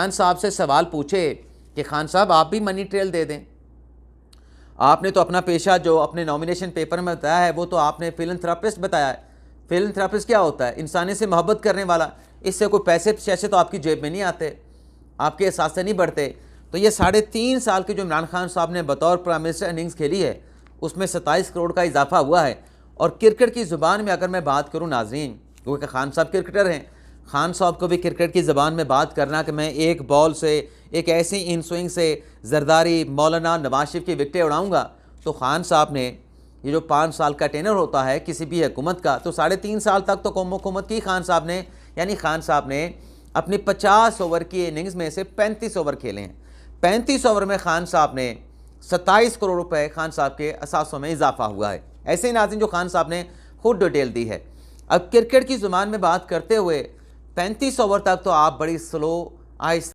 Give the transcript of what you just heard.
खान साहब से सवाल पूछे कि खान साहब आप भी मनी ट्रेल दे दें। आपने तो अपना पेशा जो अपने नॉमिनेशन पेपर में बताया है वो तो आपने फिलंथ्रापिस्ट बताया है। फिलंथ्रापिस्ट क्या होता है? इंसानी से मोहब्बत करने वाला। इससे कोई पैसे शैसे तो आपकी जेब में नहीं आते, आपके एहसास से नहीं बढ़ते। तो ये 3.5 साल के जो इमरान खान साहब ने बतौर प्राइम मिनिस्टर इनिंग्स खेली है उसमें 27 करोड़ का इजाफा हुआ है। और क्रिकेट की ज़ुबान में अगर मैं बात करूँ नाजरीन, क्योंकि खान साहब क्रिकेटर हैं, खान साहब को भी क्रिकेट की ज़बान में बात करना कि मैं एक बॉल से एक ऐसी इन स्विंग से जरदारी, मौलाना, नवाज शरीफ की विकटें उड़ाऊँगा, तो खान साहब ने ये जो 5 साल का टेनर होता है किसी भी हुकूमत का, तो 3.5 साल तक तो कौम हुकूमत की खान साहब ने, यानी खान साहब ने अपनी 50 ओवर की इनिंग्स में से 35 ओवर खेले हैं। 35 ओवर में खान साहब ने 27 करोड़ रुपए खान साहब के असासों में इजाफा हुआ है। ऐसे ही नाज़रीन जो खान साहब ने खुद डिटेल दी है। अब क्रिकेट की ज़ुबान में बात करते हुए 35 ओवर तक तो आप बड़ी स्लो, आहिस्ता